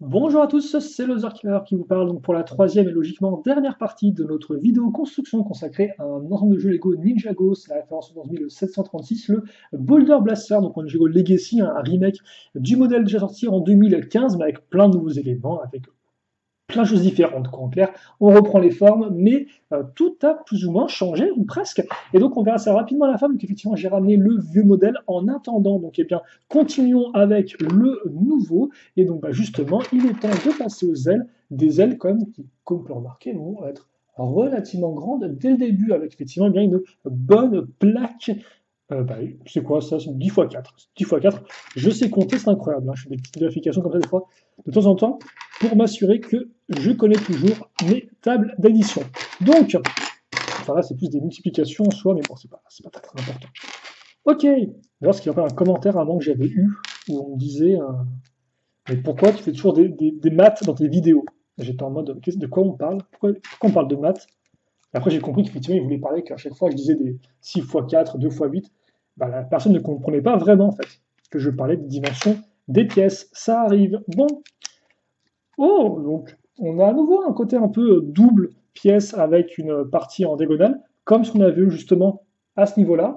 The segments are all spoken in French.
Bonjour à tous, c'est Loser qui vous parle donc pour la troisième et logiquement dernière partie de notre vidéo construction consacrée à un ensemble de jeux Lego Ninjago, c'est la référence au 1736, le Boulder Blaster, donc un Ninjago Legacy, un remake du modèle déjà sorti en 2015, mais avec plein de nouveaux éléments, avec plein de choses différentes, quoi. En clair, on reprend les formes, mais tout a plus ou moins changé, ou presque. Et donc, on verra ça rapidement à la fin, donc effectivement, j'ai ramené le vieux modèle en attendant. Donc, eh bien, continuons avec le nouveau. Et donc, bah, justement, il est temps de passer aux ailes, des ailes comme, qui, comme vous pouvez le remarquer, vont être relativement grandes dès le début, avec effectivement eh bien, une bonne plaque. Bah, c'est quoi ça? C'est 10 x 4. 10 x 4, je sais compter, c'est incroyable, hein. Je fais des petites vérifications comme ça des fois, de temps en temps, pour m'assurer que je connais toujours mes tables d'addition. Donc, enfin là c'est plus des multiplications en soi, mais bon, c'est pas très, très important. Ok, d'ailleurs, ce qu'il y a un commentaire à un moment que j'avais eu, où on me disait mais pourquoi tu fais toujours des maths dans tes vidéos? J'étais en mode, de quoi on parle? Pourquoi on parle de maths? Et après, j'ai compris qu'effectivement, il voulait parler qu'à chaque fois, je disais des 6 x 4, 2 x 8, bah, la personne ne comprenait pas vraiment, en fait, que je parlais des dimensions des pièces. Ça arrive. Bon, oh, donc, on a à nouveau un côté un peu double pièce avec une partie en diagonale, comme ce qu'on a vu justement à ce niveau-là.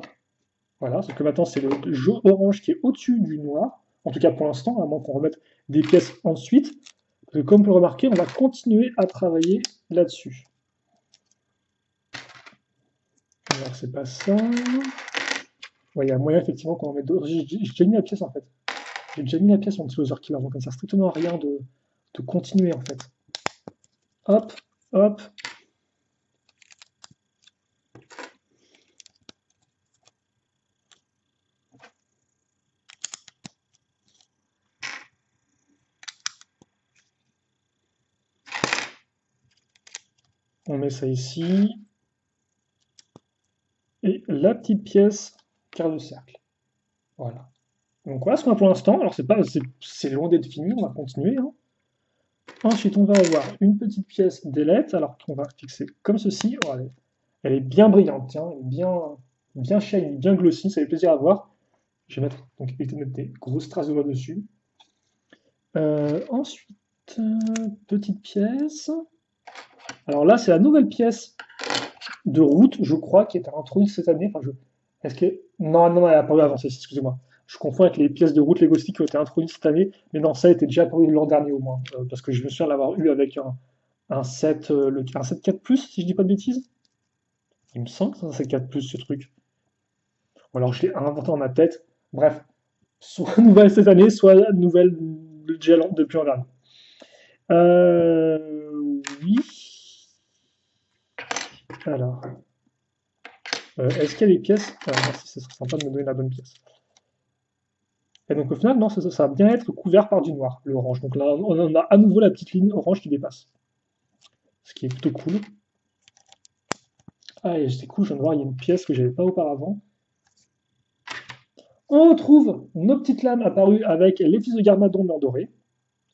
Voilà, sauf que maintenant, c'est le jaune orange qui est au-dessus du noir, en tout cas pour l'instant, à moins qu'on remette des pièces ensuite. Parce que comme vous le remarquez, on va continuer à travailler là-dessus. Alors, c'est pas ça. Ouais, il y a moyen effectivement qu'on en mette d'autres. J'ai déjà mis la pièce en fait. J'ai déjà mis la pièce en dessous aux Killer, donc ça sert strictement à rien de continuer en fait. Hop, hop. On met ça ici. Et la petite pièce, quart de cercle. Voilà. Donc voilà ce qu'on a pour l'instant. Alors c'est loin d'être fini, on va continuer, hein. Ensuite, on va avoir une petite pièce d'ailette, alors qu'on va fixer comme ceci. Oh, elle est bien brillante, tiens, elle est bien shiny, bien glossy, ça fait plaisir à voir. Je vais mettre, donc éviter de mettre des grosses traces de doigts dessus. Ensuite, petite pièce. Alors là, c'est la nouvelle pièce de route, je crois, qui est introduite cette année. Enfin, est-ce que... Non, non, elle a apparu avant, excusez-moi. Je confonds avec les pièces de route Lego City qui ont été introduites cette année, mais non, ça a été déjà apparu l'an dernier au moins, parce que je me souviens l'avoir eu avec un set, un set 4+, si je dis pas de bêtises. Il me semble que c'est un set 4+, ce truc. Ou alors je l'ai inventé dans ma tête. Bref, soit nouvelle cette année, soit nouvelle déjà depuis l'an dernier. Oui. Alors, est-ce qu'il y a des pièces? Merci, ce serait sympa de me donner la bonne pièce. Et donc au final, non, ça va bien être couvert par du noir, le orange. Donc là, on a à nouveau la petite ligne orange qui dépasse. Ce qui est plutôt cool. Ah, et c'est cool, je viens de voir, il y a une pièce que j'avais pas auparavant. On retrouve nos petites lames apparues avec les fils de Garmadon mais en doré.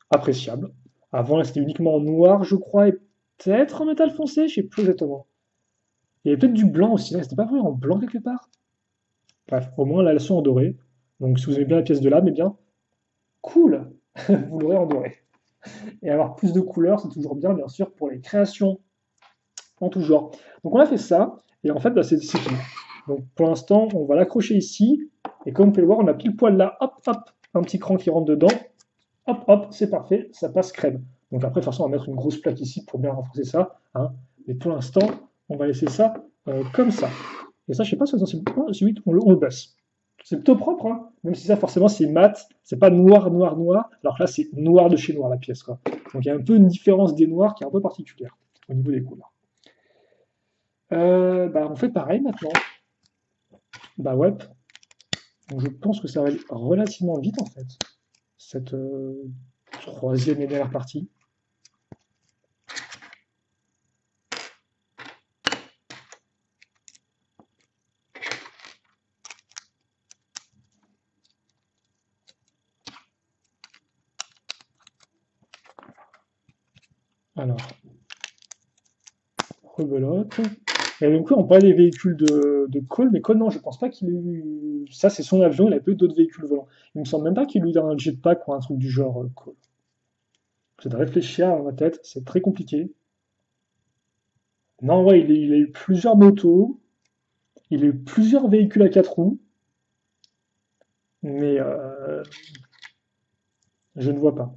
Appréciable. Avant, c'était uniquement en noir, je crois, et peut-être en métal foncé, je sais plus exactement. Il y avait peut-être du blanc aussi, là, c'était pas vrai en blanc quelque part. Bref, au moins là, elles sont en doré. Donc si vous aimez bien la pièce de lame, eh bien, cool, vous l'aurez en doré. Et avoir plus de couleurs, c'est toujours bien, bien sûr, pour les créations en tout genre. Donc on a fait ça, et en fait, bah, c'est fini. Donc pour l'instant, on va l'accrocher ici, et comme vous pouvez le voir, on a pile poil là, hop, hop, un petit cran qui rentre dedans, hop, hop, c'est parfait, ça passe crème. Donc après, de toute façon, on va mettre une grosse plaque ici pour bien renforcer ça, hein. Mais pour l'instant, on va laisser ça comme ça. Et ça, je sais pas si c'est vite, on le baisse. C'est plutôt propre, hein, même si ça, forcément, c'est mat, c'est pas noir, noir, noir. Alors que là, c'est noir de chez noir, la pièce, quoi. Donc il y a un peu une différence des noirs qui est un peu particulière au niveau des couleurs. Bah, on fait pareil maintenant. Bah ouais. Donc je pense que ça va aller relativement vite, en fait, cette troisième et dernière partie. Alors, rebelote. Et donc, on parlait des véhicules de Cole, mais Cole, non, je pense pas qu'il ait eu. Ça, c'est son avion, il a pas eu d'autres véhicules volants. Il me semble même pas qu'il ait eu un jetpack ou un truc du genre, Cole. C'est de réfléchir dans ma tête, c'est très compliqué. Non, ouais, il a eu plusieurs motos, il a eu plusieurs véhicules à quatre roues, mais je ne vois pas.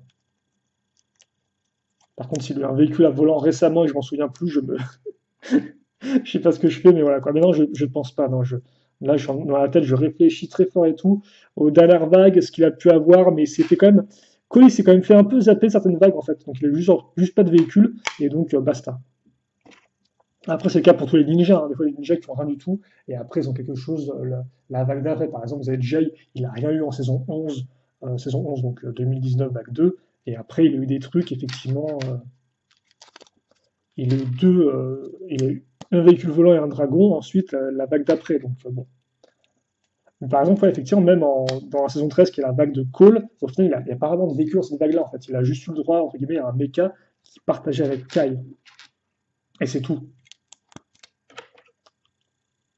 Par contre, s'il a eu un véhicule à volant récemment et je m'en souviens plus, je sais pas ce que je fais, mais voilà quoi. Mais non, je ne pense pas. Non, là, dans la tête, je réfléchis très fort et tout aux dernières vagues, ce qu'il a pu avoir, mais c'était quand même. Colli s'est quand même fait un peu zapper certaines vagues en fait. Donc il a juste pas de véhicule et donc basta. Après, c'est le cas pour tous les ninjas, hein. Des fois, les ninjas qui font rien du tout, et après, ils ont quelque chose, la vague d'après. Par exemple, vous avez Jay, il a rien eu en saison 11 donc 2019, vague 2, et après, il a eu des trucs, effectivement, il a eu il a eu un véhicule volant et un dragon, ensuite, la vague d'après, donc bon. Mais par exemple, ouais, effectivement, même dans la saison 13, qui est la vague de Cole, au final, il n'y a pas vraiment de véhicule dans cette vague-là, en fait. Il a juste eu le droit, entre guillemets, à un mecha qui partageait avec Kai. Et c'est tout.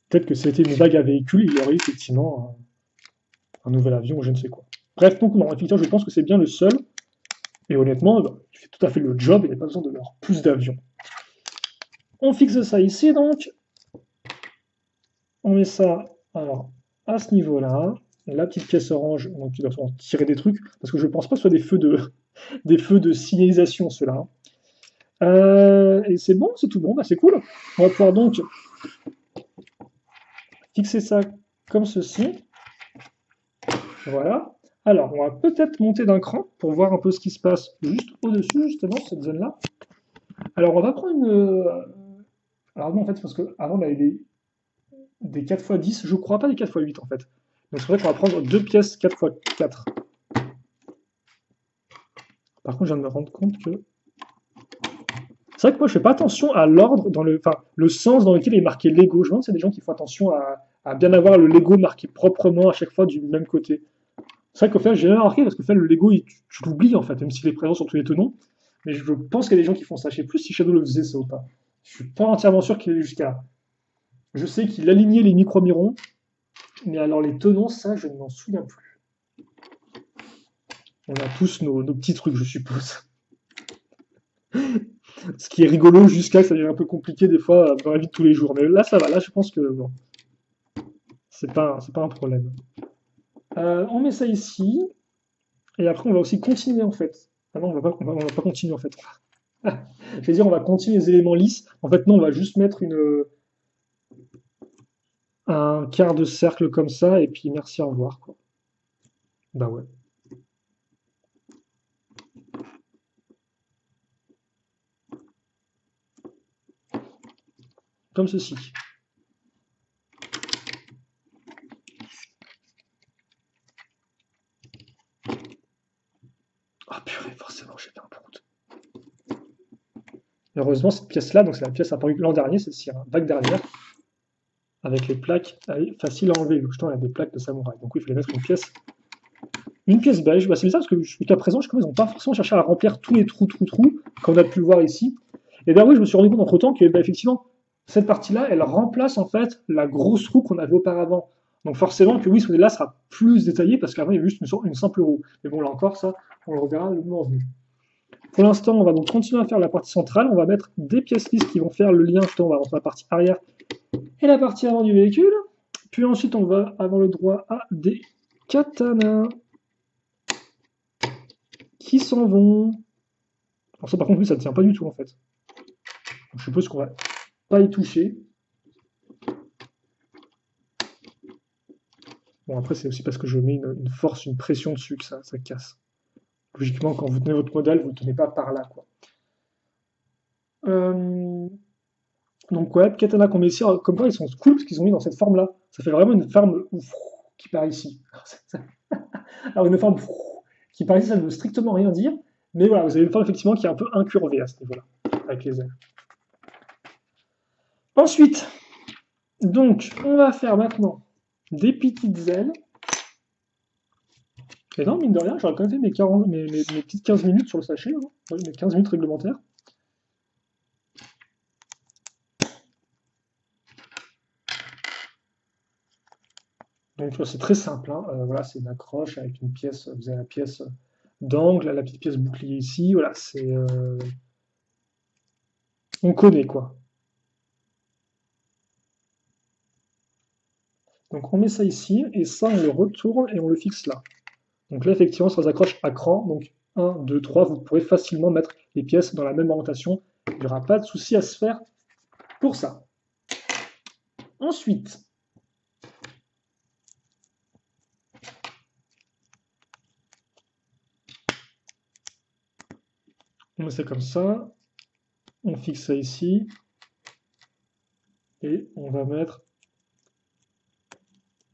Peut-être que c'était une vague à véhicule, il y aurait effectivement un nouvel avion ou je ne sais quoi. Bref, donc non, effectivement, je pense que c'est bien le seul. Et honnêtement, il fait tout à fait le job, il n'y a pas besoin de leur plus d'avions. On fixe ça ici, donc. On met ça alors, à ce niveau-là. La petite pièce orange, donc il va falloir tirer des trucs, parce que je ne pense pas que ce soit des feux de signalisation, ceux-là. Et c'est bon, c'est tout bon, bah c'est cool. On va pouvoir donc fixer ça comme ceci. Voilà. Alors, on va peut-être monter d'un cran pour voir un peu ce qui se passe juste au-dessus, justement, cette zone-là. Alors, on va prendre une. Alors, non, en fait, parce qu'avant, on avait des 4x10, je crois pas des 4x8, en fait. Donc, c'est vrai qu'on va prendre deux pièces 4x4. Par contre, je viens de me rendre compte que. C'est vrai que moi, je fais pas attention à l'ordre, enfin, le sens dans lequel il est marqué Lego. Je me demande si c'est des gens qui font attention à bien avoir le Lego marqué proprement à chaque fois du même côté. C'est vrai qu'au final, j'ai jamais remarqué parce que le Lego, tu l'oublies en fait, même s'il est présent sur tous les tenons. Mais je pense qu'il y a des gens qui font ça. Je sais plus si Shadow le faisait ça ou pas. Je suis pas entièrement sûr qu'il ait jusqu'à là. Je sais qu'il alignait les micro-mirons, mais alors les tenons, ça, je ne m'en souviens plus. On a tous nos petits trucs, je suppose. Ce qui est rigolo jusqu'à que ça devient un peu compliqué des fois dans la vie de tous les jours. Mais là, ça va. Là, je pense que bon, c'est pas un problème. On met ça ici. Et après, on va aussi continuer en fait. Ah non, on va pas continuer en fait. Je vais dire, on va continuer les éléments lisses. En fait, non, on va juste mettre un quart de cercle comme ça, et puis merci, au revoir, quoi. Bah ouais. Comme ceci. Ah purée, forcément, j'ai fait un prout. Heureusement, cette pièce-là, donc c'est la pièce apparue l'an dernier, celle-ci, hein, vague dernière, avec les plaques, elle est facile à enlever. Justement, il y a des plaques de samouraï. Donc oui, il fallait mettre une pièce beige. Bah, c'est bizarre parce que jusqu'à présent, je crois qu'ils n'ont pas forcément cherché à remplir tous les trous, comme on a pu le voir ici. Et ben oui, je me suis rendu compte entre temps que, bah, effectivement, cette partie-là, elle remplace en fait la grosse roue qu'on avait auparavant. Donc forcément que oui, ce modèle-là sera plus détaillé parce qu'avant il y avait juste une simple roue. Mais bon, là encore, ça, on le reverra le moment venu. Pour l'instant, on va donc continuer à faire la partie centrale. On va mettre des pièces lisses qui vont faire le lien justement entre la partie arrière et la partie avant du véhicule. Puis ensuite, on va avoir le droit à des katanas qui s'en vont. Alors ça, par contre, oui, ça ne tient pas du tout en fait. Donc, je suppose qu'on va pas y toucher. Bon, après, c'est aussi parce que je mets une force, une pression dessus que ça casse. Logiquement, quand vous tenez votre modèle, vous ne le tenez pas par là, quoi. Euh, donc, ouais, katana qu'on met ici, comme quoi ils sont cool parce qu'ils ont mis dans cette forme-là. Ça fait vraiment une forme qui part ici. Alors, une forme qui part ici, ça ne veut strictement rien dire. Mais voilà, vous avez une forme effectivement qui est un peu incurvée à ce niveau-là, avec les ailes. Ensuite, donc, on va faire maintenant des petites ailes. Et non, mine de rien, j'aurais quand même fait mes petites 15 minutes sur le sachet, hein. Ouais, mes 15 minutes réglementaires. Donc c'est très simple, hein. Voilà, c'est une accroche avec une pièce, vous avez la pièce d'angle, la petite pièce bouclier ici, voilà, c'est... on connaît, quoi. Donc on met ça ici, et ça, on le retourne et on le fixe là. Donc là, effectivement, ça s'accroche à cran. Donc 1, 2, 3, vous pourrez facilement mettre les pièces dans la même orientation. Il n'y aura pas de souci à se faire pour ça. Ensuite, on met ça comme ça. On fixe ça ici. Et on va mettre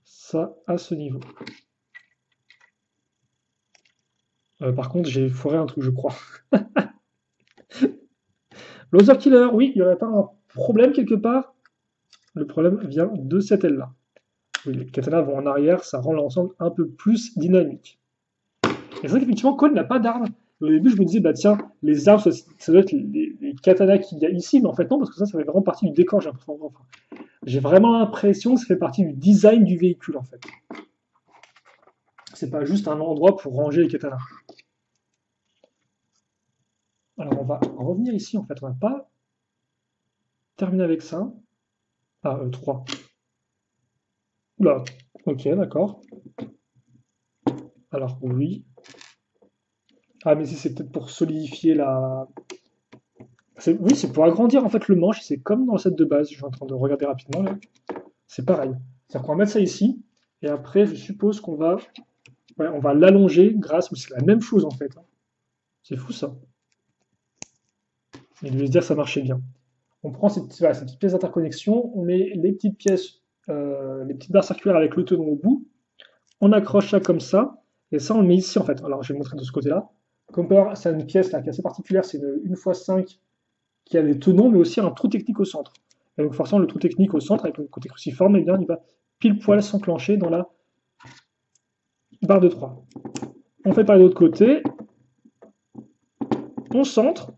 ça à ce niveau. Par contre, j'ai foiré un truc, je crois. Loser Killer, oui, il n'y aurait pas un problème quelque part. Le problème vient de cette aile-là. Oui, les katanas vont en arrière, ça rend l'ensemble un peu plus dynamique. Et c'est vrai qu'effectivement, Cole n'a pas d'armes. Au début, je me disais, bah tiens, les armes, ça doit être les katanas qu'il y a ici, mais en fait non, parce que ça fait vraiment partie du décor, j'ai l'impression. Enfin, j'ai vraiment l'impression que ça fait partie du design du véhicule, en fait. C'est pas juste un endroit pour ranger les katanas. Alors on va revenir ici, en fait, on va pas terminer avec ça. Ah, 3. Oula, ok, d'accord. Alors oui. Ah, mais si c'est peut-être pour solidifier la... Oui, c'est pour agrandir en fait le manche, c'est comme dans le set de base, je suis en train de regarder rapidement là. C'est pareil. C'est-à-dire qu'on va mettre ça ici, et après je suppose qu'on va, ouais, on va l'allonger grâce, c'est la même chose en fait, hein. C'est fou ça. Il devait se dire que ça marchait bien. On prend voilà, cette petite pièce d'interconnexion, on met les petites pièces, les petites barres circulaires avec le tenon au bout, on accroche ça comme ça, et ça on le met ici en fait. Alors je vais montrer de ce côté-là. Comme c'est une pièce là, qui est assez particulière, c'est une x5 qui a des tenons, mais aussi un trou technique au centre. Et donc forcément, le trou technique au centre, avec le côté cruciforme, eh bien, il va pile poil s'enclencher dans la barre de 3. On fait par l'autre côté, on centre,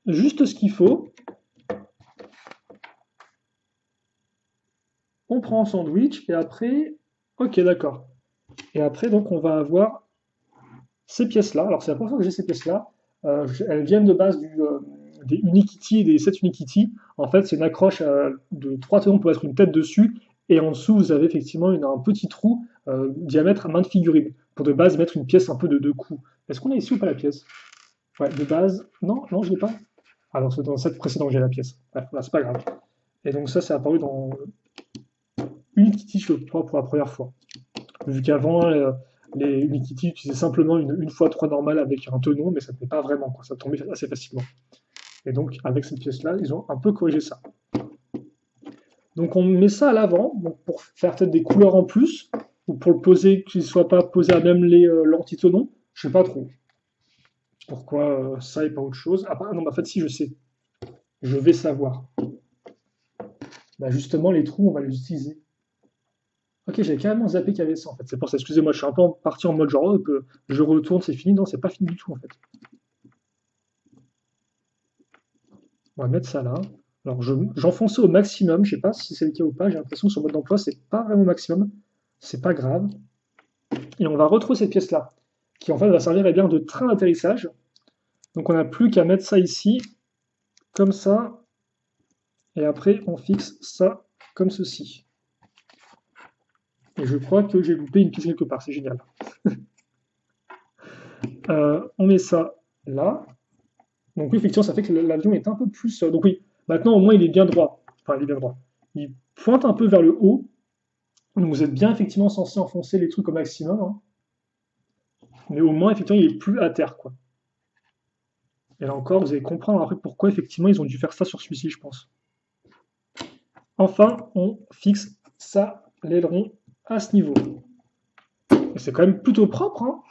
juste ce qu'il faut, on prend un sandwich, et après, ok, d'accord. Et après, donc, on va avoir ces pièces-là. Alors, c'est la première fois que j'ai ces pièces-là. Elles viennent de base des Unikitty et des 7 Unikitty. En fait, c'est une accroche de 3 tenons pour mettre une tête dessus. Et en dessous, vous avez effectivement un petit trou diamètre à main de figurine. Pour de base mettre une pièce un peu de coup. Est-ce qu'on a ici ou pas la pièce? Ouais, de base. Non, non, je l'ai pas. Ah non, c'est dans le set précédent que j'ai la pièce. Ouais, là, c'est pas grave. Et donc ça, c'est apparu dans Unikitty, je crois, pour la première fois. Vu qu'avant, les Unikitty utilisaient simplement une x3 normale avec un tenon, mais ça ne tenait pas vraiment, quoi. Ça tombait assez facilement. Et donc, avec cette pièce-là, ils ont un peu corrigé ça. Donc, on met ça à l'avant, pour faire peut-être des couleurs en plus, ou pour le poser, qu'il ne soit pas posé à même l'antiténon. Je ne sais pas trop. Pourquoi ça et pas autre chose. Ah, non, en fait, si, je sais. Je vais savoir. Bah, justement, les trous, on va les utiliser. Ok, j'avais carrément zappé qu'il y avait ça en fait. C'est pour ça, excusez-moi, je suis un peu parti en mode genre, je retourne, c'est fini. Non, c'est pas fini du tout en fait. On va mettre ça là. Alors j'enfonce au maximum, je sais pas si c'est le cas ou pas, j'ai l'impression que sur mode d'emploi, c'est pas vraiment au maximum. C'est pas grave. Et on va retrouver cette pièce là, qui en fait va servir bien de train d'atterrissage. Donc on n'a plus qu'à mettre ça ici, comme ça, et après on fixe ça comme ceci. Et je crois que j'ai loupé une pièce quelque part, c'est génial. On met ça là. Donc oui, effectivement, ça fait que l'avion est un peu plus... donc oui, maintenant au moins il est bien droit. Enfin, il est bien droit. Il pointe un peu vers le haut. Donc vous êtes bien effectivement censé enfoncer les trucs au maximum, hein. Mais au moins effectivement il est plus à terre, quoi. Et là encore, vous allez comprendre après pourquoi effectivement ils ont dû faire ça sur celui-ci, je pense. Enfin, on fixe ça, l'aileron, à ce niveau. Et c'est quand même plutôt propre, hein.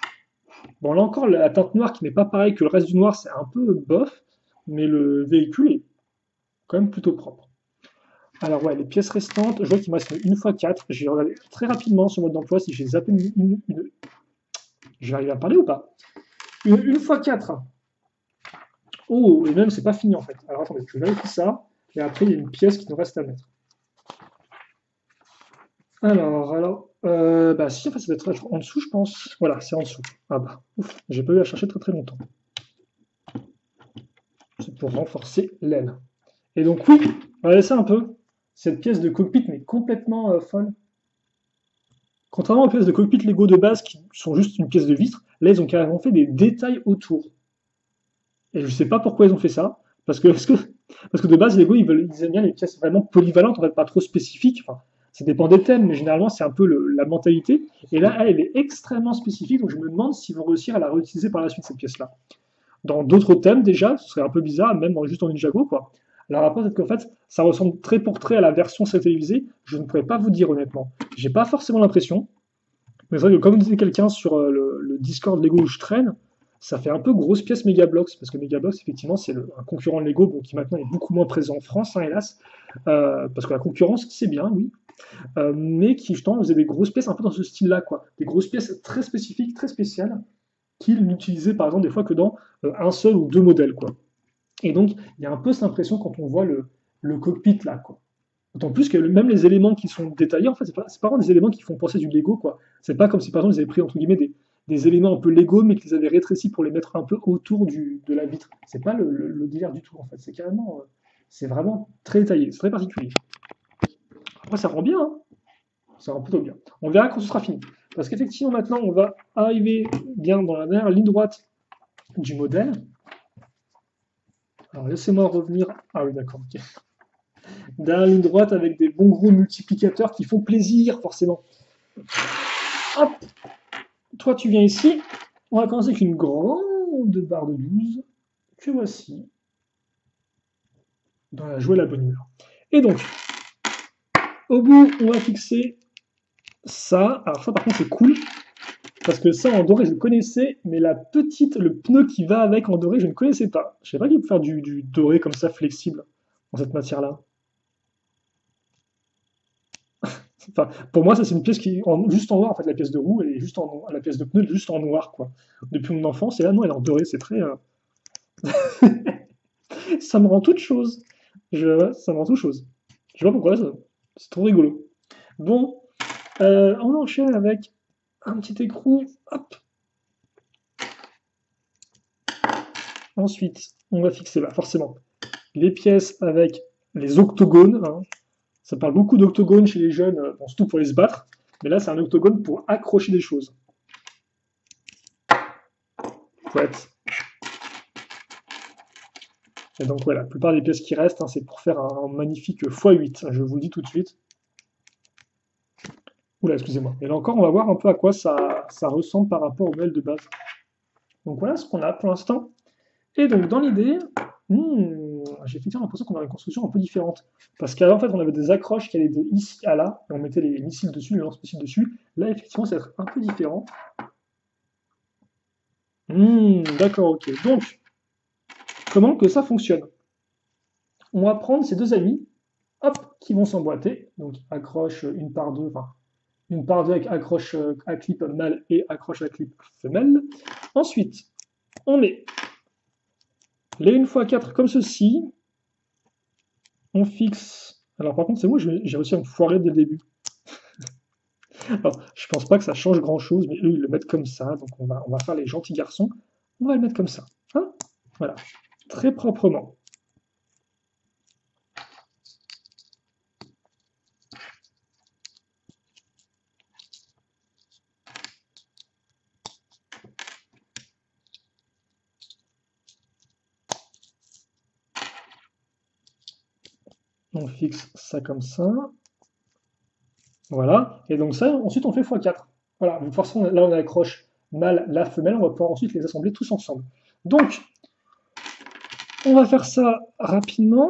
Bon, là encore, la teinte noire qui n'est pas pareille que le reste du noir, c'est un peu bof, mais le véhicule est quand même plutôt propre. Alors ouais, les pièces restantes, je vois qu'il me reste une fois 4. Je vais regarder très rapidement sur mode d'emploi si j'ai zappé une. Je vais arriver à parler ou pas? Une fois 4. Oh, et même c'est pas fini en fait. Alors attendez, je vérifie ça. Et après, il y a une pièce qui nous reste à mettre. Alors, Bah si, en fait, ça doit être en dessous, je pense. Voilà, c'est en dessous. Ah bah, ouf, j'ai pas eu à chercher très très longtemps. C'est pour renforcer l'aile. Et donc oui, regardez ça un peu. Cette pièce de cockpit, mais complètement folle. Contrairement aux pièces de cockpit Lego de base qui sont juste une pièce de vitre, là ils ont carrément fait des détails autour. Et je sais pas pourquoi ils ont fait ça. Parce que de base, Lego, ils aiment bien les pièces vraiment polyvalentes, en fait, pas trop spécifiques. Enfin, ça dépend des thèmes, mais généralement, c'est un peu la mentalité. Et là, elle est extrêmement spécifique, donc je me demande s'ils vont réussir à la réutiliser par la suite, cette pièce-là. Dans d'autres thèmes, déjà, ce serait un peu bizarre, même juste en Ninjago, quoi. Alors après, peut-être qu'en fait, ça ressemble très pour trait à la version télévisée, je ne pourrais pas vous dire honnêtement. J'ai pas forcément l'impression, mais c'est vrai que comme disait quelqu'un sur le Discord Lego où je traîne, ça fait un peu grosse pièce Megablox, parce que Megablox, effectivement, c'est un concurrent de Lego, bon, qui maintenant est beaucoup moins présent en France, hein, hélas, parce que la concurrence, c'est bien, oui, mais qui justement faisait des grosses pièces un peu dans ce style-là, quoi. Des grosses pièces très spécifiques, très spéciales, qu'il n'utilisait par exemple des fois que dans un seul ou deux modèles, quoi. Et donc, il y a un peu cette impression quand on voit le cockpit là, quoi. D'autant plus que même les éléments qui sont détaillés, en fait, c'est pas vraiment des éléments qui font penser du Lego, quoi. C'est pas comme si, par exemple, ils avaient pris, entre guillemets, des éléments un peu Lego, mais qu'ils avaient rétrécis pour les mettre un peu autour de la vitre. C'est pas le délire du tout, en fait. C'est carrément, c'est vraiment très détaillé, c'est très particulier. Après, ça rend bien, hein. Ça rend plutôt bien. On verra quand ce sera fini. Parce qu'effectivement, maintenant, on va arriver bien dans la dernière ligne droite du modèle. Alors, laissez-moi revenir. Ah oui, d'accord, ok. Dernière ligne droite avec des bons gros multiplicateurs qui font plaisir, forcément. Hop, toi, tu viens ici. On va commencer avec une grande barre de 12 que voici dans la joie et la bonne humeur. Et donc, au bout, on va fixer ça. Alors ça, par contre, c'est cool. Parce que ça, en doré, je le connaissais, mais le pneu qui va avec en doré, je ne connaissais pas. Je ne savais pas qu'il pouvait faire du doré comme ça, flexible, dans cette matière-là. Enfin, pour moi, ça, c'est une pièce qui est juste en noir, en fait, la pièce de roue, elle est juste en la pièce de pneu, elle est juste en noir, quoi. Depuis mon enfance, et là, non, elle est en doré, c'est très... ça me rend toute chose. Ça me rend toute chose. Je sais pas pourquoi, c'est trop rigolo. Bon, on enchaîne avec un petit écrou. Hop. Ensuite, on va fixer, bah, forcément, les pièces avec les octogones, hein. Ça parle beaucoup d'octogones chez les jeunes, bon, surtout pour les se battre. Mais là, c'est un octogone pour accrocher des choses. Chouette. Et donc, voilà, la plupart des pièces qui restent, hein, c'est pour faire un magnifique x8. Je vous le dis tout de suite. Oula, excusez-moi. Et là encore, on va voir un peu à quoi ça ressemble par rapport au modèle de base. Donc voilà ce qu'on a pour l'instant. Et donc dans l'idée, j'ai effectivement l'impression qu'on a une construction un peu différente. Parce qu'avant, en fait, on avait des accroches qui allaient de ici à là, et on mettait les missiles dessus, les lance-missiles dessus. Là, effectivement, ça va être un peu différent. D'accord, ok. Donc, comment que ça fonctionne? On va prendre ces deux amis, hop, qui vont s'emboîter. Donc, accroche une par deux, enfin, une par deux avec accroche à clip mâle et accroche à clip femelle. Ensuite, on met les 1x4 comme ceci. On fixe. Alors, par contre, c'est moi, j'ai réussi à me foirer dès le début. Alors, je pense pas que ça change grand chose, mais eux, ils le mettent comme ça. Donc, on va faire les gentils garçons. On va le mettre comme ça. Hein, voilà. Très proprement. On fixe ça comme ça. Voilà. Et donc ça, ensuite, on fait x4. Voilà. Donc forcément, là, on accroche mâle, la femelle. On va pouvoir ensuite les assembler tous ensemble. Donc, on va faire ça rapidement.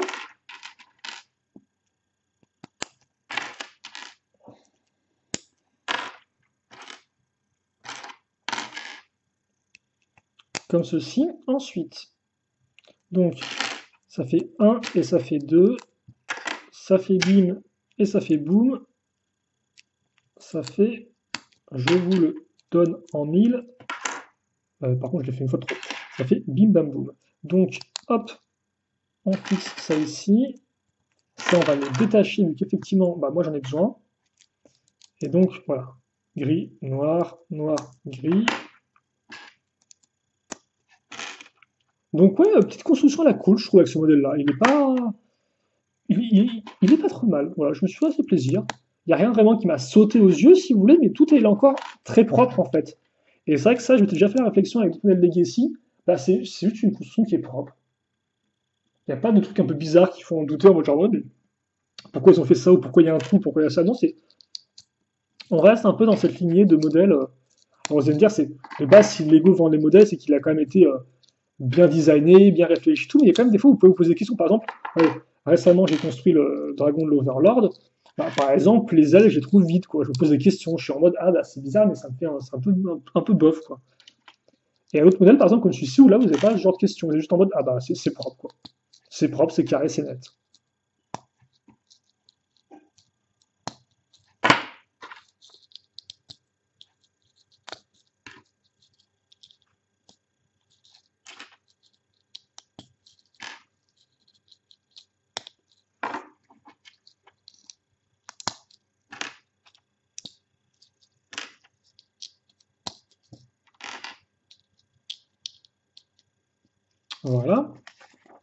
Comme ceci. Ensuite, donc, ça fait 1 et ça fait 2. Ça fait bim et ça fait boum. Ça fait, je vous le donne en 1000. Par contre, je l'ai fait une fois trop. Ça fait bim bam boum. Donc, hop, on fixe ça ici. Ça, on va le détacher, vu qu'effectivement, bah, moi j'en ai besoin. Et donc, voilà. gris, noir, noir, gris. Donc ouais, petite construction à la cool, je trouve, avec ce modèle-là. Il est pas trop mal. Voilà, je me suis fait assez plaisir. Il n'y a rien vraiment qui m'a sauté aux yeux, si vous voulez, mais tout est là encore très propre, en fait. Et c'est vrai que ça, je m'étais déjà fait la réflexion avec le modèle Legacy. Bah, c'est juste une construction qui est propre. Il n'y a pas de trucs un peu bizarres qui font douter en mode genre, ouais, mais pourquoi ils ont fait ça, ou pourquoi il y a un trou, pourquoi il y a ça. Non, on reste un peu dans cette lignée de modèles. On va se dire, c'est de base, si Lego vend des modèles, c'est qu'il a quand même été bien designé, bien réfléchi, tout. Mais il y a quand même des fois où vous pouvez vous poser des questions. Par exemple, ouais, récemment, j'ai construit le dragon de l'Overlord. Bah, par exemple, les ailes, je les trouve vides, quoi. Je me pose des questions. Je suis en mode, ah, bah, c'est bizarre, mais ça me fait c'est un peu bof, quoi. Et à l'autre modèle, par exemple, comme celui-ci, où là, vous n'avez pas ce genre de questions. Vous êtes juste en mode, ah, bah, c'est propre, quoi. C'est propre, c'est carré, c'est net. Voilà.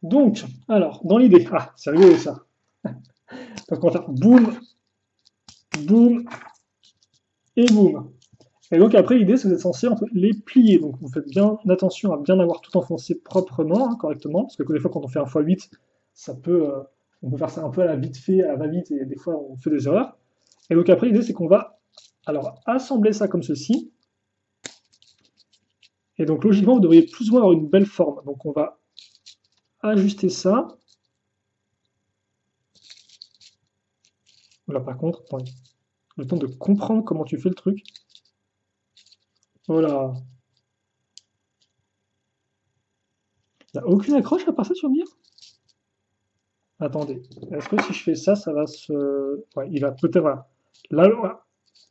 Donc, alors, dans l'idée, ah, c'est rigolo ça. Donc, on va faire boum, boum et boum. Et donc, après, l'idée, c'est que vous êtes censé les plier. Donc, vous faites bien attention à bien avoir tout enfoncé proprement, hein, correctement, parce que des fois, quand on fait un x8, ça peut, on peut faire ça un peu à la vite fait, à la va-vite, et des fois, on fait des erreurs. Et donc, après, l'idée, c'est qu'on va alors assembler ça comme ceci. Et donc, logiquement, vous devriez plus ou moins avoir une belle forme. Donc, on va ajuster ça. Là, par contre, attendez, le temps de comprendre comment tu fais le truc. Voilà. Il n'y a aucune accroche à part ça, tu vas me dire? Attendez. Est-ce que si je fais ça, ça va se. Ouais, il va peut-être. Voilà. Là, voilà.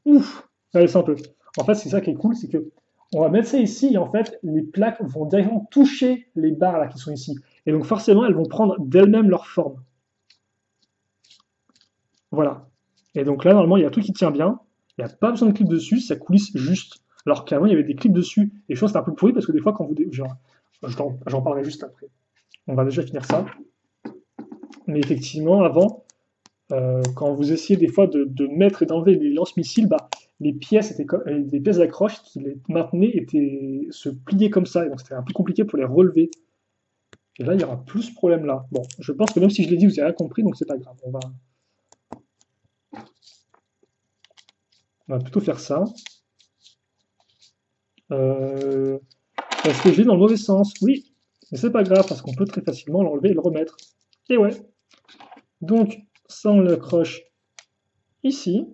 Ouf! Allez, c'est un peu. En fait, c'est ça qui est cool, c'est que on va mettre ça ici et en fait, les plaques vont directement toucher les barres là qui sont ici. Et donc, forcément, elles vont prendre d'elles-mêmes leur forme. Voilà. Et donc là, normalement, il y a tout qui tient bien. Il n'y a pas besoin de clip dessus, ça coulisse juste. Alors qu'avant, il y avait des clips dessus. Et je pense que c'est un peu pourri parce que des fois, quand vous. Genre, j'en parlerai juste après. On va déjà finir ça. Mais effectivement, avant, quand vous essayez des fois de mettre et d'enlever les lance-missiles, bah, les pièces des pièces d'accroche qui les maintenaient se pliaient comme ça. Et donc c'était un peu compliqué pour les relever. Et là, il y aura plus ce problème-là. Bon, je pense que même si je l'ai dit, vous avez rien compris, donc c'est pas grave. On va plutôt faire ça. Euh, Est-ce que je vais dans le mauvais sens? Oui, mais c'est pas grave parce qu'on peut très facilement l'enlever et le remettre. Et ouais. Donc, ça, on l'accroche ici.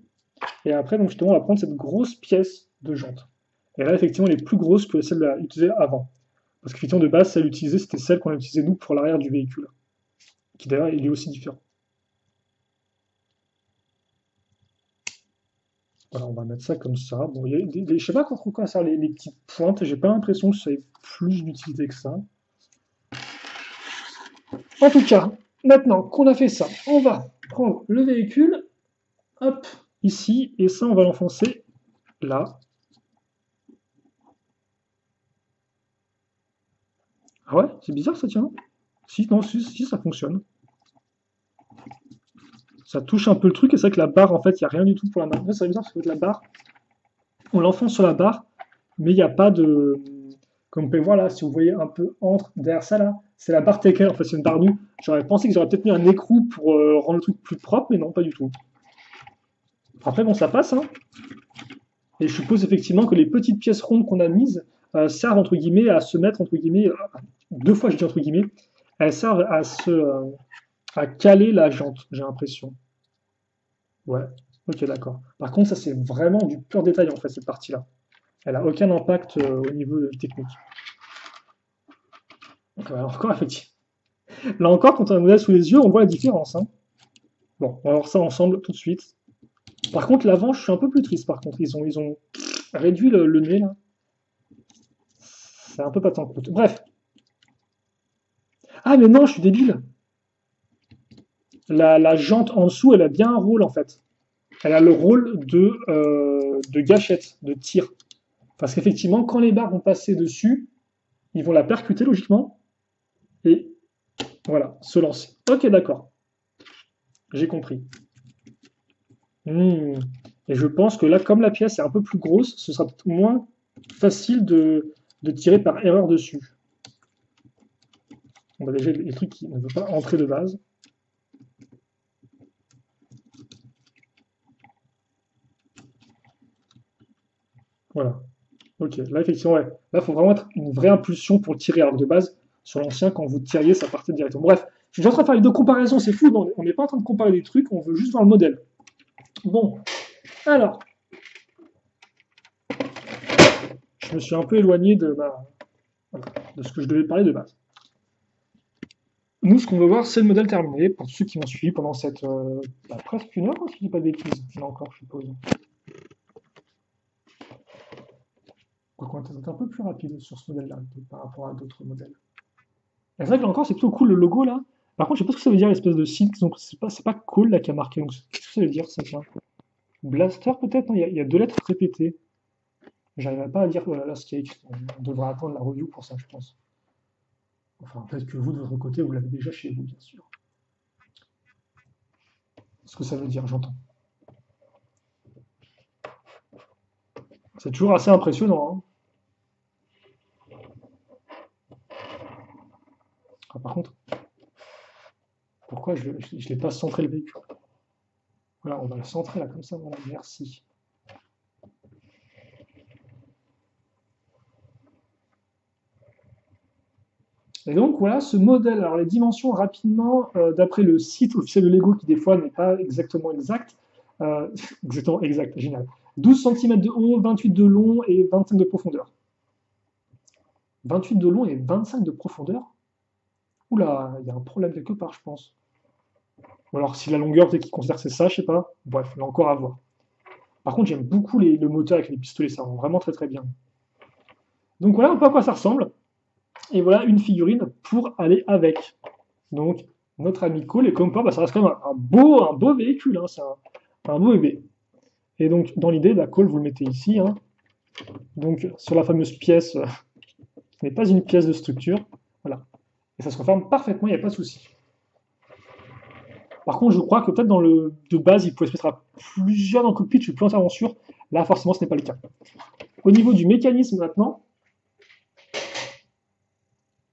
Et après, donc justement, on va prendre cette grosse pièce de jante. Et là, effectivement, elle est plus grosse que celle utilisée avant. Parce qu'effectivement, de base, celle utilisée, c'était celle qu'on a utilisée nous pour l'arrière du véhicule. Qui d'ailleurs, il est aussi différent. Voilà, on va mettre ça comme ça. Bon, il y a je sais pas quoi ça, les petites pointes. J'ai pas l'impression que ça ait plus d'utilité que ça. En tout cas, maintenant qu'on a fait ça, on va prendre le véhicule, hop, ici, et ça, on va l'enfoncer là. Ah ouais, c'est bizarre ça, tiens. Si, non, si, ça fonctionne. Ça touche un peu le truc, et c'est vrai que la barre, en fait, il n'y a rien du tout pour la barre. C'est bizarre parce que la barre, on l'enfonce sur la barre, mais il n'y a pas de. Comme vous pouvez voir là, si vous voyez un peu entre derrière ça là, c'est la barre Taker, en fait, c'est une barre nue. J'aurais pensé que j'aurais peut-être mis un écrou pour rendre le truc plus propre, mais non, pas du tout. Après, bon, ça passe, hein. Et je suppose effectivement que les petites pièces rondes qu'on a mises servent entre guillemets à se mettre entre guillemets, deux fois je dis entre guillemets, elles servent à caler la jante, j'ai l'impression. Ouais, ok d'accord. Par contre ça c'est vraiment du pur détail en fait cette partie-là. Elle a aucun impact au niveau technique. Donc, encore effectivement. Là encore quand on a un modèle sous les yeux on voit la différence. Hein. Bon, on va voir ça ensemble tout de suite. Par contre l'avant je suis un peu plus triste par contre. Ils ont réduit le nez là. C'est un peu pas tant que. Bref. Ah mais non, je suis débile. La jante en dessous, elle a bien un rôle en fait. elle a le rôle de gâchette, de tir. Parce qu'effectivement, quand les barres vont passer dessus, ils vont la percuter logiquement, et voilà, se lancer. Ok, d'accord, j'ai compris. Hmm. Et je pense que là, comme la pièce est un peu plus grosse, ce sera peut-être moins facile de tirer par erreur dessus. On a déjà les trucs qui ne veulent pas entrer de base. Voilà. Ok, là effectivement, ouais. Là, il faut vraiment être une vraie impulsion pour le tirer. Alors que de base, sur l'ancien, quand vous tiriez, ça partait directement. Bref, je suis en train de faire les deux comparaisons, c'est fou. Non, on n'est pas en train de comparer des trucs, on veut juste voir le modèle. Bon, alors, je me suis un peu éloigné voilà, de ce que je devais parler de base. Nous, ce qu'on veut voir, c'est le modèle terminé, pour ceux qui m'ont suivi pendant cette presque une heure, hein, si je dis pas de bêtises. Là encore, je suppose. Donc on va être un peu plus rapide sur ce modèle-là par rapport à d'autres modèles. Et c'est vrai que là encore, c'est plutôt cool le logo là. Par contre, je sais pas ce que ça veut dire l'espèce de sigle. Donc c'est pas cool là qui a marqué. Donc qu'est-ce que ça veut dire ça, tiens? Blaster peut-être? Non, il y a deux lettres répétées. J'arriverai pas à dire voilà, là ce qu'il y a écrit. On devra attendre la review pour ça, je pense. Enfin, peut-être que vous de votre côté, vous l'avez déjà chez vous, bien sûr. Ce que ça veut dire, j'entends. C'est toujours assez impressionnant, hein. Ah, par contre, pourquoi je ne l'ai pas centré le véhicule? Voilà, on va le centrer là, comme ça, voilà, merci. Et donc voilà ce modèle. Alors les dimensions rapidement, d'après le site officiel de Lego, qui des fois n'est pas exactement exact, exactement exact, génial. 12 cm de haut, 28 de long et 25 de profondeur. 28 de long et 25 de profondeur? Oula, il y a un problème quelque part, je pense. Ou alors si la longueur, peut-être qu'ils considèrent que c'est ça, je sais pas. Bref, là encore à voir. Par contre, j'aime beaucoup le moteur avec les pistolets, ça rend vraiment très très bien. Donc voilà un peu à quoi ça ressemble. Et voilà une figurine pour aller avec. Donc notre ami Cole, et comme quoi, bah, ça reste quand même un beau véhicule, hein, c'est un beau bébé. Et donc dans l'idée, bah, Cole, vous le mettez ici. Hein. Donc sur la fameuse pièce, ce n'est pas une pièce de structure. Voilà. Et ça se referme parfaitement, il n'y a pas de souci. Par contre, je crois que peut-être de base, il pouvait se mettre à plusieurs dans le cockpit, je suis plus entièrement sûr. Là, forcément, ce n'est pas le cas. Au niveau du mécanisme maintenant,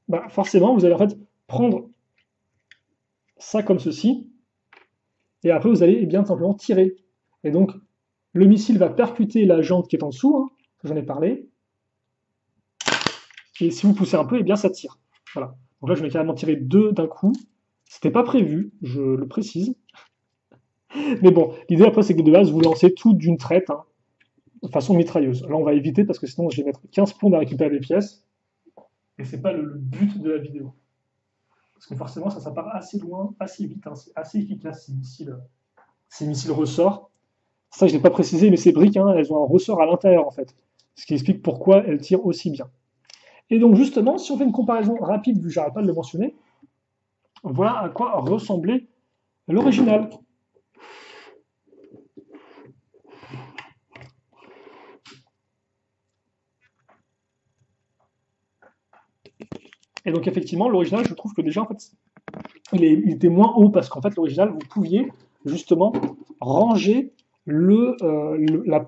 bah, forcément, vous allez en fait prendre ça comme ceci, et après vous allez bien simplement tirer. Et donc, le missile va percuter la jante qui est en dessous, hein, j'en ai parlé, et si vous poussez un peu, et bien ça tire. Voilà. Donc là, je vais carrément tirer deux d'un coup. C'était pas prévu, je le précise. Mais bon, l'idée après, c'est que de base, vous lancez tout d'une traite, hein, de façon mitrailleuse. Là, on va éviter parce que sinon, je vais mettre 15 plombs à récupérer les pièces. Et c'est pas le but de la vidéo. Parce que forcément, ça part assez loin, assez vite, hein, c'est assez efficace ces missiles ressorts. Ça, je ne l'ai pas précisé, mais ces briques, hein, elles ont un ressort à l'intérieur en fait. Ce qui explique pourquoi elles tirent aussi bien. Et donc justement, si on fait une comparaison rapide, vu que j'arrête pas de le mentionner, voilà à quoi ressemblait l'original. Et donc effectivement, l'original, je trouve que déjà, en fait, il était moins haut parce qu'en fait, l'original, vous pouviez justement ranger la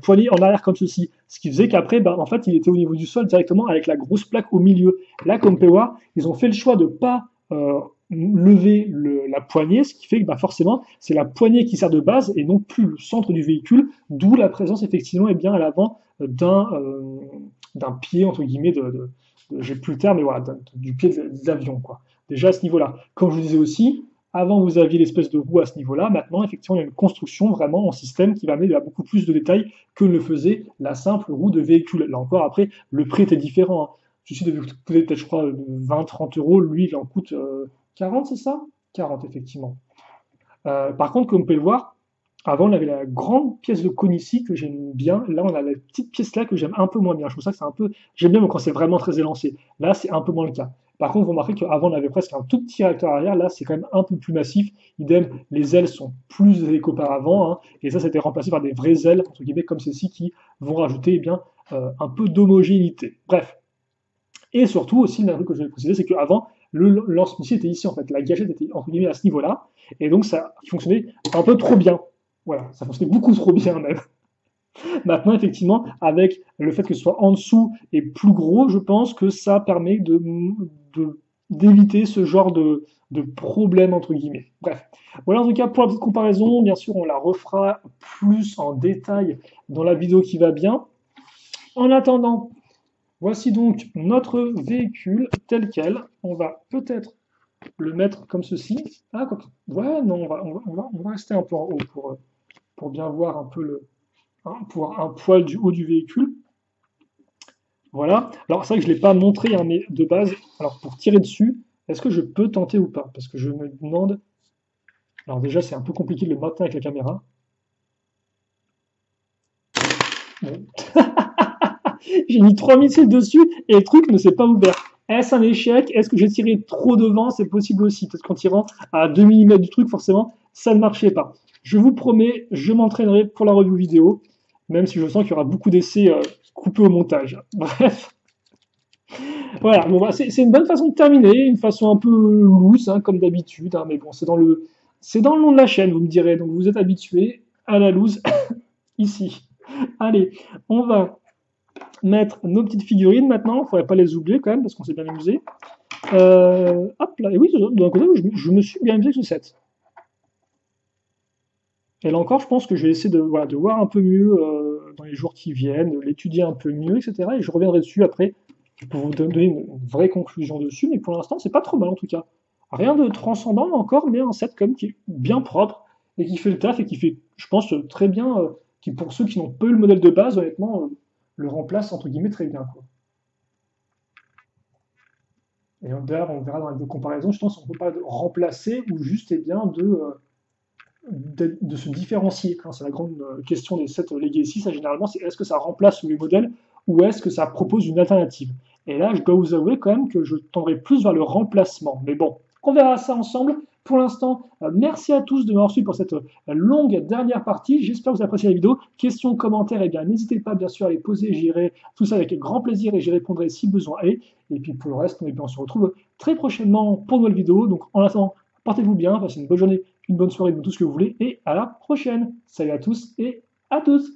poignée en arrière comme ceci. Ce qui faisait qu'après, ben, en fait, il était au niveau du sol directement avec la grosse plaque au milieu. Là, comme peut voir, ils ont fait le choix de ne pas lever la poignée, ce qui fait que ben, forcément, c'est la poignée qui sert de base et non plus le centre du véhicule, d'où la présence effectivement est bien à l'avant d'un pied, entre guillemets, j'ai plus le terme, mais voilà, du pied de l'avion, quoi. Déjà à ce niveau-là. Comme je vous disais aussi, avant vous aviez l'espèce de roue à ce niveau-là, maintenant effectivement il y a une construction vraiment en système qui va amener à beaucoup plus de détails que ne le faisait la simple roue de véhicule. Là encore, après, le prix était différent. Hein. Celui-ci devait coûter peut-être, je crois, 20-30 euros, lui il en coûte 40, c'est ça? 40, effectivement. Par contre, comme vous pouvez le voir, avant, on avait la grande pièce de cône ici que j'aime bien. Là, on a la petite pièce là que j'aime un peu moins bien. Je trouve ça que c'est un peu. J'aime bien quand c'est vraiment très élancé. Là, c'est un peu moins le cas. Par contre, vous remarquez qu'avant, on avait presque un tout petit réacteur arrière. Là, c'est quand même un peu plus massif. Idem, les ailes sont plus élevées qu'auparavant. Hein, et ça, c'était remplacé par des vraies ailes, entre guillemets, comme celles-ci, qui vont rajouter eh bien, un peu d'homogénéité. Bref. Et surtout, aussi, un truc que je vais préciser, c'est qu'avant, le lance-missile était ici, en fait. La gâchette était, entre guillemets, à ce niveau-là. Et donc, ça fonctionnait un peu trop bien. Voilà, ça fonctionnait beaucoup trop bien, même. Maintenant, effectivement, avec le fait que ce soit en dessous et plus gros, je pense que ça permet d'éviter ce genre de problème, entre guillemets. Bref, voilà en tout cas pour la petite comparaison. Bien sûr, on la refera plus en détail dans la vidéo qui va bien. En attendant, voici donc notre véhicule tel quel. On va peut-être le mettre comme ceci. Ah, ouais, non, on va rester un peu en haut pour bien voir un peu pour un poil du haut du véhicule. Voilà. Alors, c'est vrai que je ne l'ai pas montré, hein, mais de base, alors pour tirer dessus, est-ce que je peux tenter ou pas? Parce que je me demande. Alors, déjà, c'est un peu compliqué de le maintenir avec la caméra. Bon. J'ai mis 3 missiles dessus et le truc ne s'est pas ouvert. Est-ce un échec? Est-ce que j'ai tiré trop devant? C'est possible aussi. Parce qu'en tirant à 2 mm du truc, forcément, ça ne marchait pas. Je vous promets, je m'entraînerai pour la review vidéo, même si je sens qu'il y aura beaucoup d'essais coupés au montage. Bref. Voilà, bon, bah, c'est une bonne façon de terminer, une façon un peu loose, hein, comme d'habitude, hein, mais bon, c'est dans le nom de la chaîne, vous me direz, donc vous êtes habitué à la loose ici. Allez, on va mettre nos petites figurines maintenant, il ne faudrait pas les oublier quand même, parce qu'on s'est bien amusé. Hop là, et oui, d'un côté, je me suis bien amusé avec ce set. Et là encore, je pense que je vais essayer de, voilà, de voir un peu mieux dans les jours qui viennent, de l'étudier un peu mieux, etc. Et je reviendrai dessus après pour vous donner une vraie conclusion dessus. Mais pour l'instant, c'est pas trop mal en tout cas. Rien de transcendant encore, mais un set comme qui est bien propre et qui fait le taf et qui fait, je pense, très bien, qui pour ceux qui n'ont pas eu le modèle de base, honnêtement, le remplace entre guillemets très bien, quoi. Et on verra dans les comparaisons, je pense qu'on ne peut pas remplacer ou juste eh bien, de se différencier. Hein. C'est la grande question des sets Legacy, ça généralement, c'est est-ce que ça remplace les modèles ou est-ce que ça propose une alternative? Et là, je dois vous avouer quand même que je tendrai plus vers le remplacement. Mais bon, on verra ça ensemble. Pour l'instant, merci à tous de m'avoir suivi pour cette longue dernière partie. J'espère que vous avez apprécié la vidéo. Questions, commentaires, eh bien, n'hésitez pas bien sûr à les poser. J'irai tout ça avec grand plaisir et j'y répondrai si besoin est. Et puis pour le reste, on se retrouve très prochainement pour une nouvelle vidéo. Donc en attendant, portez-vous bien, passez une bonne journée, une bonne soirée, tout ce que vous voulez, et à la prochaine. Salut à tous et à toutes.